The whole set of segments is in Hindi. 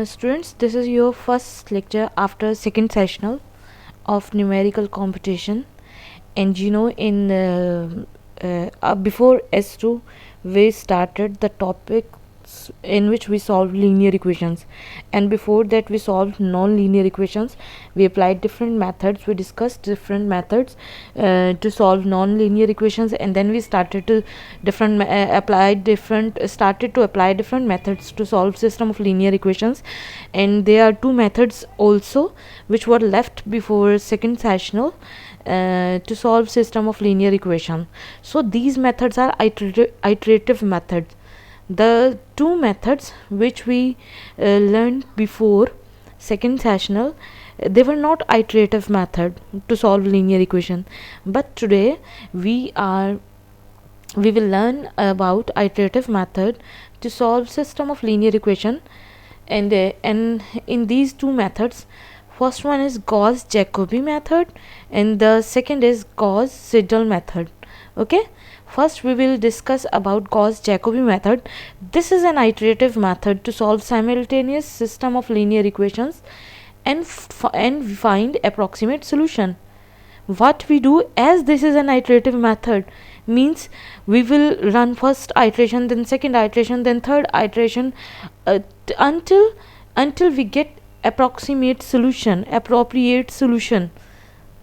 Students, this is your first lecture after second sessional of numerical competition, and before S2 we started the topics in which we solved linear equations, and before that we solved non-linear equations. We applied different methods, we discussed different methods to solve non-linear equations, and then we started to apply different methods to solve system of linear equations. And there are two methods also which were left before second sessional to solve system of linear equation. So these methods are iterative methods. The two methods which we learned before second sessional, they were not iterative method to solve linear equation, but today we will learn about iterative method to solve system of linear equation. And in these two methods, first one is Gauss-Jacobi method and the second is Gauss-Seidel method. Okay, first we will discuss about Gauss-Jacobi method. This is an iterative method to solve simultaneous system of linear equations and find approximate solution. What we do, as this is an iterative method, means we will run first iteration, then second iteration, then third iteration, until we get appropriate solution.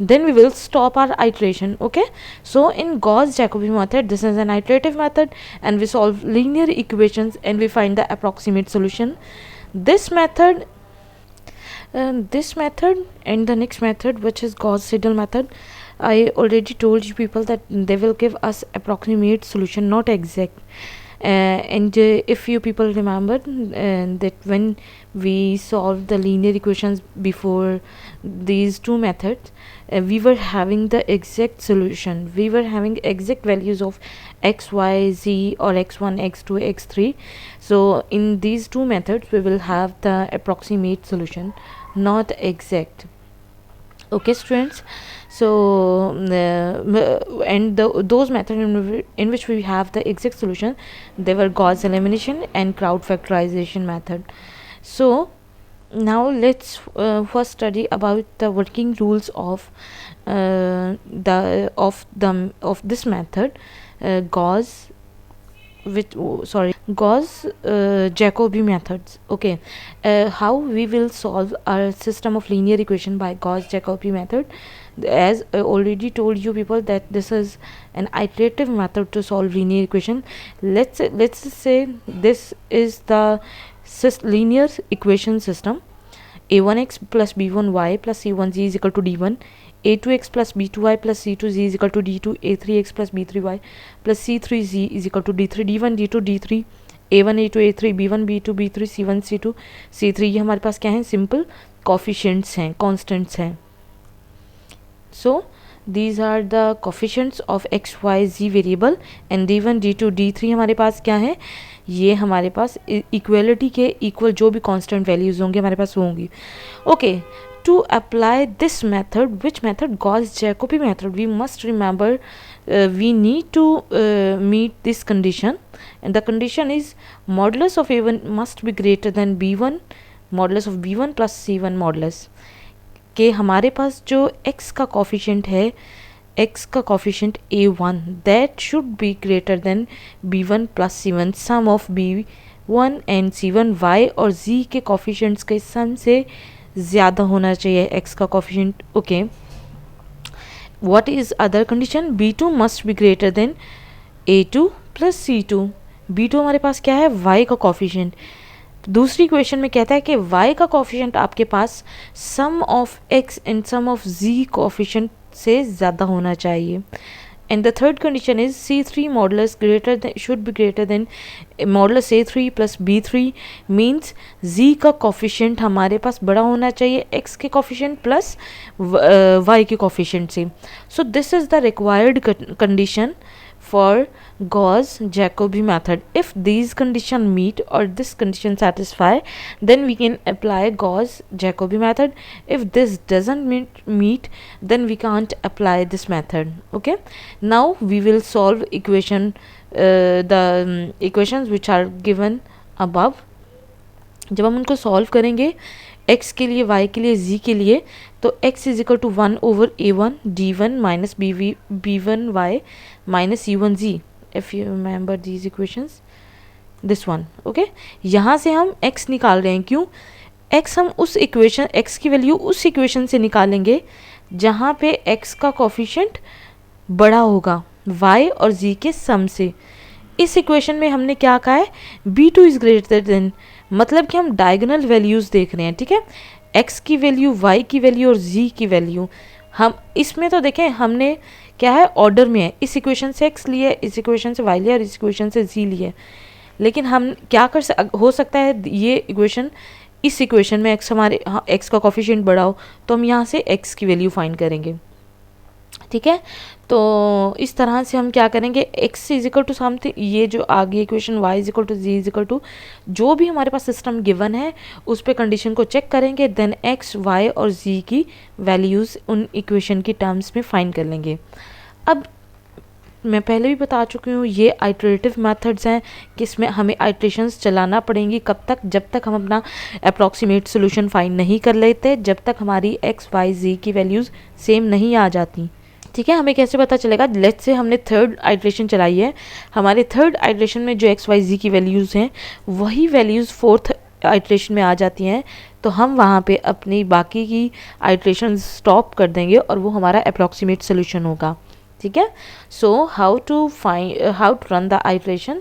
Then we will stop our iteration. Okay, so in Gauss-Jacobi method, this is an iterative method and we solve linear equations and we find the approximate solution. This method and the next method, which is Gauss-Seidel method, I already told you people that they will give us approximate solution, not exact. If you people remember that when we solved the linear equations before these two methods, we were having the exact solution. We were having exact values of x, y, z, or x1, x2, x3. So in these two methods we will have the approximate solution, not exact. Okay, students, so those methods in which we have the exact solution, they were Gauss elimination and crowd factorization method. So now let's first study about the working rules of this method, Gauss Jacobi methods. Okay, how we will solve our system of linear equation by Gauss-Jacobi method. As I already told you people that this is an iterative method to solve linear equation. Let's say this is the linear equation system: a1x plus b1y plus c1z is equal to d1, a2x plus b2y plus c2z is equal to d2, a3x plus b3y plus c3z is equal to d3, d1 d2 d3, a1 a2 a3 b1 b2 b3 c1 c2 c3. ये हमारे पास क्या है? सिंपल कोफिशिएंट्स हैं, कांस्टेंट्स हैं. So these are the coefficients of x, y, z variable, and d1 d2 d3 हमारे पास क्या है? ये हमारे पास इक्वलिटी के इक्वल जो भी कांस्टेंट वैल्यूज होंगे हमारे पास होंगी. Okay, to apply this method, which method? Gauss-Jacobi method. We must remember we need to meet this condition, and the condition is modulus of a1 must be greater than b1 modulus of b1 plus c1 modulus. के हमारे पास जो x का कोफिशिएंट है, x का coefficient a1, that should be greater than b1 plus c1, sum of b1 and c1. y और z के कोफिशिएंट्स के सम से ज़्यादा होना चाहिए x का coefficient. Okay, what is other condition? b2 must be greater than a2 plus c2. b2 हमारे पास क्या है? y का कोफिशिएंट. दूसरी क्वेश्चन में कहता है कि y का कोफिशिएंट आपके पास sum of x and sum of z coefficient से ज़्यादा होना चाहिए. And the third condition is C3 modulus should be greater than modulus A3 plus B3, means Z का कोफिशिएंट हमारे पास बड़ा होना चाहिए X के कोफिशिएंट प्लस Y के कोफिशिएंट से. So this is the required condition for Gauss-Jacobi method. If these conditions meet or this condition satisfy, then we can apply Gauss-Jacobi method. If this doesn't meet, then we can't apply this method. Okay, now we will solve equations which are given above. जब हम उनको सॉल्व करेंगे x के लिए, y के लिए, z के लिए, तो x is equal to 1/a1 d1 minus b1y minus c1z, if you remember these equations, this one. Okay, यहाँ से हम x निकाल रहे हैं, क्यों? x हम उस इक्वेशन, x की वैल्यू उस इक्वेशन से निकालेंगे जहाँ पे x का कोफिशिएंट बड़ा होगा y और z के सम से। इस इक्वेशन में हमने क्या कहा है, b2 इज ग्रेटर देन, मतलब कि हम डायगोनल वैल्यूज़ देख रहे हैं, ठीक है, x की वैल्यू, y की वैल्यू और z की वैल्यू। हम इसमें तो देखें हमने क्या है, ऑर्डर में है, इस इक्वेशन से x लिए, इस इक्वेशन से y लिया और इस इक्वेशन से z लिए, लेकिन हम क्या हो सकता है ये इक्वेशन, इस इक्वेशन में x हमारे, हाँ, x का कोफिशिएंट बड़ा हो, तो हम यहाँ से x की वैल्यू फाइंड करेंगे, ठीक है। तो इस तरह से हम क्या करेंगे, x is equal to something, ये जो आगे equation y is equal to z is equal to, जो भी हमारे पास सिस्टम गिवन है उस पे कंडीशन को चेक करेंगे, देन x, y और z की वैल्यूज़ उन इक्वेशन की टर्म्स में फाइंड कर लेंगे। अब मैं पहले भी बता चुकी हूँ, ये आइटरेटिव मेथड्स हैं कि इसमें हमें आइट्रेशंस चलाना पड़ेंगी, कब तक, जब तक हम अपना अप्रॉक्सीमेट सोल्यूशन फाइंड नहीं कर लेते, जब तक हमारी x, y, z की वैल्यूज़ सेम नहीं आ जाती, ठीक है। हमें कैसे पता चलेगा, लेट्स से हमने थर्ड आइट्रेशन चलाई है, हमारे थर्ड आइट्रेशन में जो x, y, z की वैल्यूज़ हैं वही वैल्यूज़ फोर्थ आइट्रेशन में आ जाती हैं, तो हम वहाँ पे अपनी बाकी की आइट्रेशन स्टॉप कर देंगे और वो हमारा अप्रॉक्सीमेट सोल्यूशन होगा, ठीक है। So how to run the iteration,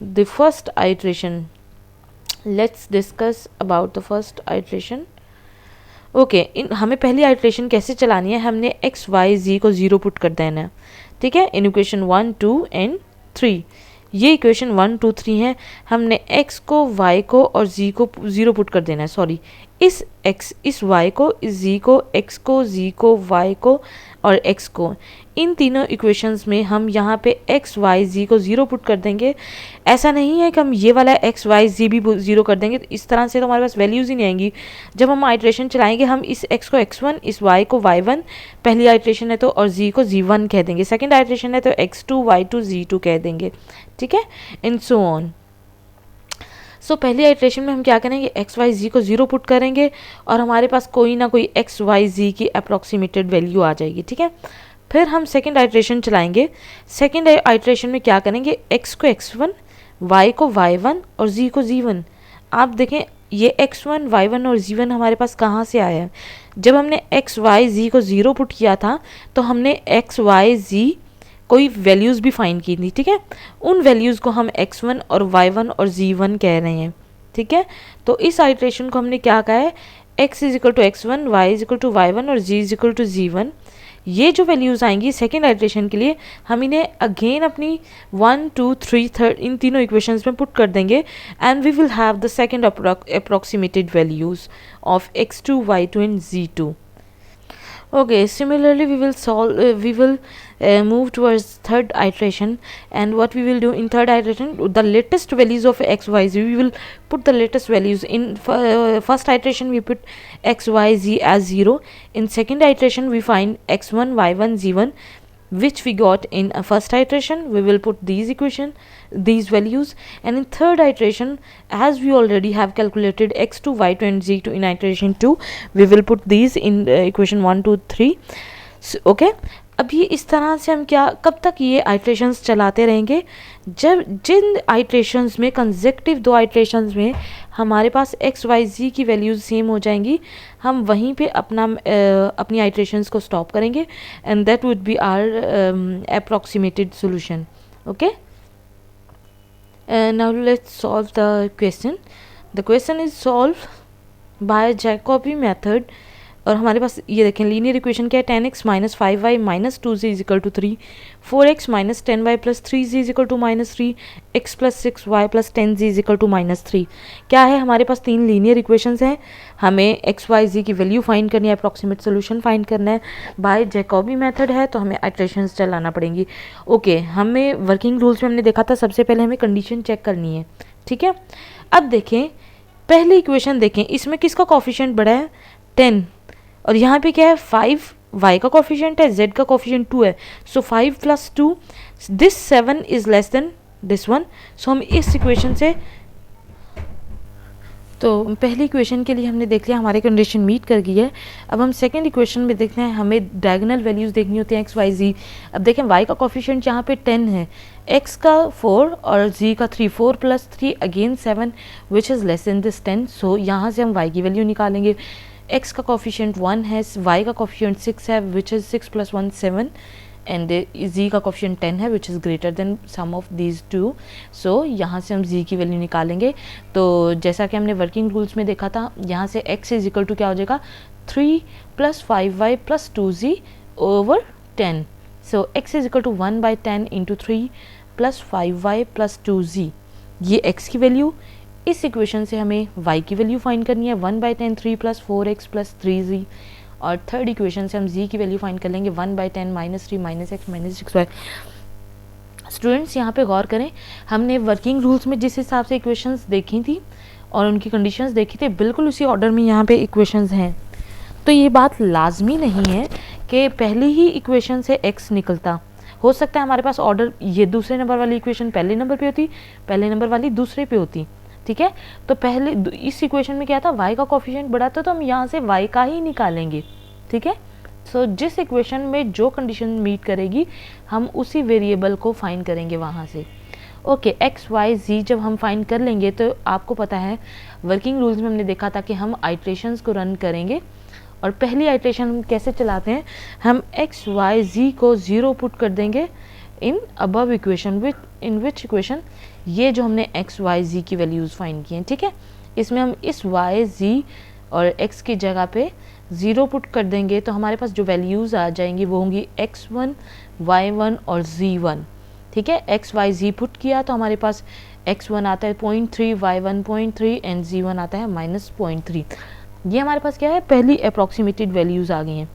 the first iteration, let's discuss about the first iteration. Okay, हमें पहली आइट्रेशन कैसे चलानी है, हमने x, y, z को 0 पुट कर देना है, ठीक है, इन इक्वेशन 1, 2 एंड 3। ये इक्वेशन 1, 2, 3 है, हमने x को, y को और z को 0 पुट कर देना है, सॉरी, इस x, इस y को, इस z को, x को, z को, y को और x को, इन तीनों इक्वेशंस में हम यहाँ पे x, y, z को 0 पुट कर देंगे। ऐसा नहीं है कि हम ये वाला x, y, z भी 0 कर देंगे, तो इस तरह से तो हमारे पास वैल्यूज़ ही नहीं आएंगी। जब हम आइट्रेशन चलाएंगे, हम इस x को x1, इस y को y1, पहली आइट्रेशन है तो, और z को z1 कह देंगे, सेकेंड आइट्रेशन है तो x2, y2, z2 कह देंगे, ठीक है, एंड सो ऑन। सो पहली आइट्रेशन में हम क्या करेंगे, एक्स, वाई, जी को 0 पुट करेंगे और हमारे पास कोई ना कोई एक्स, वाई, जी की अप्रॉक्सीमेटेड वैल्यू आ जाएगी, ठीक है। फिर हम सेकेंड आइट्रेशन चलाएंगे, सेकेंड आइट्रेशन में क्या करेंगे, एक्स को x1, y को y1 और z को z1। आप देखें ये x1, y1 और z1 हमारे पास कहाँ से आया है, जब हमने x, y, z को 0 पुट किया था तो हमने x, y, z कोई वैल्यूज़ भी फाइंड की थी, ठीक है, उन वैल्यूज़ को हम x1 और y1 और z1 कह रहे हैं, ठीक है। तो इस आइट्रेशन को हमने क्या कहा है, x is equal to x1, y is equal to y1 और z is equal to z1। ये जो वैल्यूज़ आएंगी सेकेंड आइट्रेशन के लिए, हम इन्हें अगेन अपनी 1, 2, 3, थर्ड इन तीनों इक्वेशंस में पुट कर देंगे and we will have the second approximated values of x2, y2 and z2। Okay, similarly we will move towards third iteration, and what we will do in third iteration, the latest values of x, y, z, we will put the latest values in first iteration we put x, y, z as 0, in second iteration we find x1, y1, z1 which we got in a first iteration, we will put these values, and in third iteration as we already have calculated x2, y2 and z2 in iteration 2, we will put these in equation 1, 2, 3। Okay, अब ये इस तरह से हम क्या, कब तक ये आइट्रेशंस चलाते रहेंगे, जब जिन आइट्रेशंस में कंसेक्टिव 2 आइट्रेशंस में हमारे पास x, y, z की वैल्यूज़ सेम हो जाएंगी, हम वहीं पे अपनी आइट्रेशंस को स्टॉप करेंगे and that would be our approximated solution. Okay, now let's solve the question. The question is solved by Jacobi method, और हमारे पास ये देखें लीनियर इक्वेशन क्या है, 10x minus 5y minus 2z is equal to 3, 4x minus 10y plus 3z is equal to minus 3, x plus 6y plus 10z is equal to minus 3। क्या है, हमारे पास 3 लीनियर इक्वेशंस हैं, हमें x, y, z की वैल्यू फाइंड करनी है, अप्रॉक्सीमेट सोल्यूशन फाइंड करना है, बाय जैकोबी मेथड है तो हमें आइट्रेशंस चलाना पड़ेंगी। ओके, हमें वर्किंग रूल्स में हमने देखा था सबसे पहले हमें कंडीशन चेक करनी है, ठीक है। अब देखें पहली इक्वेशन देखें, इसमें किसका कोफिशिएंट बड़ा है, 10, और यहाँ पे क्या है 5, y का कोफिशिएंट है, z का कोफिशिएंट 2 है, so 5 plus 2, this 7 is less than this one, so हम इस इक्वेशन से तो पहली इक्वेशन के लिए हमने देख लिया हमारी कंडीशन मीट कर गई है। अब हम सेकंड इक्वेशन में देखते हैं, हमें डायगोनल वैल्यूज़ देखनी होती हैं एक्स वाई जी। अब देखें y का कोफिशिएंट यहाँ पे 10 है, x का 4 और z का 3, 4 + 3 again 7 which is less than this 10। सो यहाँ से हम y की वैल्यू निकालेंगे। x का कोफिशिएंट 1 है, y का कोफिशिएंट 6 है विच इज़ 6 + 1 7 एंड z का कोफिशिएंट 10 है which is greater than sum of these two. So यहाँ से हम z की वैल्यू निकालेंगे। तो जैसा कि हमने वर्किंग रूल्स में देखा था, यहाँ से x इज इक्वल टू क्या हो जाएगा, 3 + 5y + 2z / 10। So x is equal to 1/10 into 3 + 5y + 2z, ये x की वैल्यू। इस इक्वेशन से हमें y की वैल्यू फाइंड करनी है, 1/10 3 + 4x + 3z। और थर्ड इक्वेशन से हम z की वैल्यू फाइंड कर लेंगे, 1/10 -3 - x - 6y। स्टूडेंट्स यहाँ पे गौर करें, हमने वर्किंग रूल्स में जिस हिसाब से इक्वेशंस देखी थी और उनकी कंडीशंस देखी थी, बिल्कुल उसी ऑर्डर में यहाँ पे इक्वेशंस हैं। तो ये बात लाजमी नहीं है कि पहली ही इक्वेशन से x निकलता, हो सकता है हमारे पास ऑर्डर ये दूसरे नंबर वाली इक्वेशन पहले नंबर पे होती, पहले नंबर वाली दूसरे पे होती, ठीक है। तो पहले इस इक्वेशन में क्या था, y का कोफिशिएंट बड़ा था तो हम यहाँ से y का ही निकालेंगे, ठीक है। सो जिस इक्वेशन में जो कंडीशन मीट करेगी हम उसी वेरिएबल को फाइंड करेंगे वहाँ से। ओके, एक्स वाई जी जब हम फाइंड कर लेंगे तो आपको पता है वर्किंग रूल्स में हमने देखा था कि हम आइट्रेशंस को रन करेंगे और पहली आइट्रेशन हम कैसे चलाते हैं, हम एक्स वाई जी को 0 पुट कर देंगे in above equation in which equation, ये जो हमने एक्स वाई जी की वैल्यूज़ फाइंड की हैं, ठीक है। इसमें हम इस वाई जी और एक्स की जगह पे 0 पुट कर देंगे तो हमारे पास जो वैल्यूज़ आ जाएंगी वो होंगी x1, y1 और z1, ठीक है। x y z पुट किया तो हमारे पास x1 आता है 0.3, y1 0.3 एंड z1 आता है -0.3। ये हमारे पास क्या है, पहली अप्रॉक्सीमेटेड वैल्यूज़ आ गई हैं।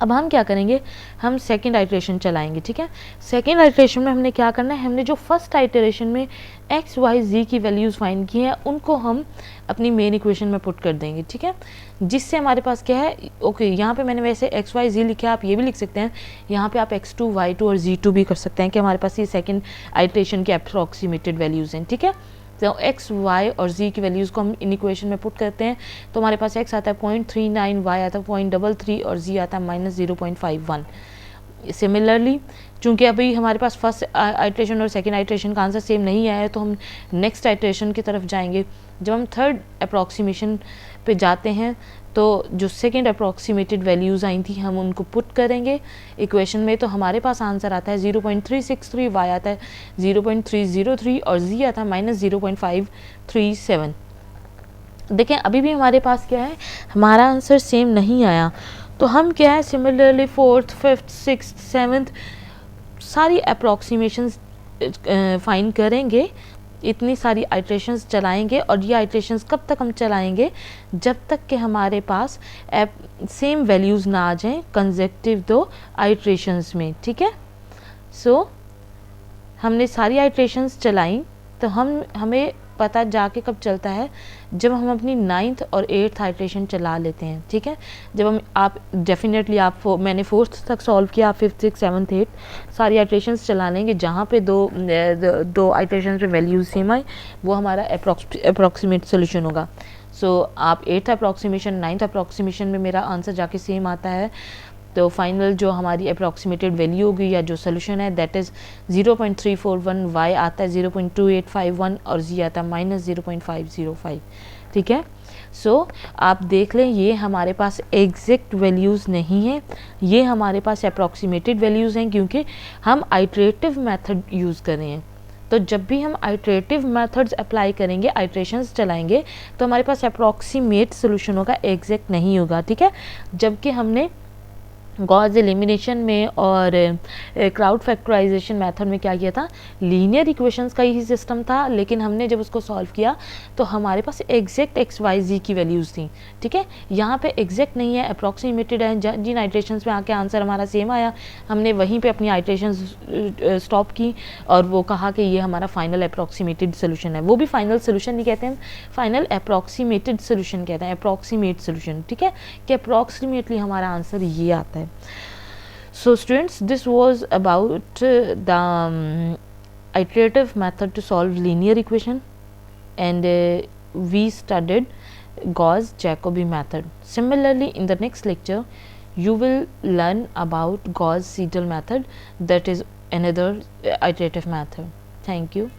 अब हम क्या करेंगे, हम सेकेंड आइट्रेशन चलाएंगे, ठीक है। सेकेंड आइट्रेशन में हमने क्या करना है, हमने जो फर्स्ट आइट्रेशन में एक्स वाई जी की वैल्यूज़ फाइंड की हैं उनको हम अपनी मेन इक्वेशन में पुट कर देंगे, ठीक है। जिससे हमारे पास क्या है, ओके यहाँ पे मैंने वैसे एक्स वाई जी लिखा है, आप ये भी लिख सकते हैं, यहाँ पे आप x2 y2 और z2 भी कर सकते हैं कि हमारे पास ये सेकेंड आइट्रेशन के अप्रॉक्सीमेटेड वैल्यूज़ हैं, ठीक है। तो x, y और z की वैल्यूज़ को हम इन इक्वेशन में पुट करते हैं तो हमारे पास x आता है 0.39, y आता है 0.33 और z आता है -0.51। सिमिलरली चूँकि अभी हमारे पास फर्स्ट आइट्रेशन और सेकेंड आइट्रेशन का आंसर सेम नहीं आया है तो हम नेक्स्ट आइट्रेशन की तरफ जाएंगे। जब हम थर्ड अप्रॉक्सीमेशन पे जाते हैं तो जो सेकेंड अप्रॉक्सीमेटेड वैल्यूज़ आई थी हम उनको पुट करेंगे इक्वेशन में, तो हमारे पास आंसर आता है 0.363, y आता है 0.303 और z आता है -0.537। देखें अभी भी हमारे पास क्या है, हमारा आंसर सेम नहीं आया, तो हम क्या है similarly fourth, fifth, sixth, seventh सारी अप्रॉक्सीमेशंस फाइंड करेंगे, इतनी सारी आइट्रेशंस चलाएंगे। और ये आइट्रेशंस कब तक हम चलाएंगे, जब तक कि हमारे पास सेम वैल्यूज़ ना आ जाएं कंसेक्टिव दो आइट्रेशंस में, ठीक है। सो हमने सारी आइट्रेशंस चलाई तो हमें पता जाके कब चलता है, जब हम अपनी 9th और 8th आइट्रेशन चला लेते हैं, ठीक है। जब हम आप डेफिनेटली आप मैंने 4th तक सॉल्व किया, आप 5th 6th 7th 8th सारी आइट्रेशंस चला लेंगे, जहाँ पे दो आइट्रेशन पे वैल्यूज सेम आए वो हमारा अप्रॉक्सीमेट सोल्यूशन होगा। सो आप 8th अप्रॉक्सीमेशन 9th अप्रॉक्सीमेशन में मेरा आंसर जाके सेम आता है तो फाइनल जो हमारी अप्रॉक्सीमेटेड वैल्यू होगी या जो सोल्यूशन है दैट इज़ 0.341, y आता है 0.2851 और z आता है -0.505, ठीक है। सो आप देख लें ये हमारे पास एग्जैक्ट वैल्यूज़ नहीं है, ये हमारे पास अप्रॉक्सीमेटेड वैल्यूज़ हैं क्योंकि हम आइट्रेटिव मेथड यूज़ कर रहे हैं। तो जब भी हम आइट्रेटिव मेथड्स अप्लाई करेंगे, आइट्रेशंस चलाएंगे तो हमारे पास अप्रॉक्सीमेट सोल्यूशन होगा, एग्जैक्ट नहीं होगा, ठीक है। जबकि हमने गॉस एलिमिनेशन में और क्राउड फैक्टराइजेशन मेथड में क्या किया था, लीनियर इक्वेशंस का ही सिस्टम था, लेकिन हमने जब उसको सॉल्व किया तो हमारे पास एग्जैक्ट एक्स वाई जी की वैल्यूज़ थी, ठीक है। यहाँ पे एग्जैक्ट नहीं है, अप्रॉक्सीमेटेड है। जिन आइट्रेशंस में आके आंसर हमारा सेम आया हमने वहीं पे अपनी आइट्रेशंस स्टॉप की और वो कहा कि ये हमारा फाइनल अप्रॉक्सीमेटेड सोल्यूशन है। वो भी फाइनल सोल्यूशन नहीं कहते हम, फाइनल अप्रॉक्सीमेटेड सोल्यूशन कहते हैं, अप्रॉक्सीमेट सोल्यूशन, ठीक है, कि अप्रॉक्सीमेटली हमारा आंसर ये आता है। So students, this was about the iterative method to solve linear equation and we studied Gauss-Jacobi method. Similarly, in the next lecture, you will learn about Gauss-Seidel method, that is another iterative method. Thank you.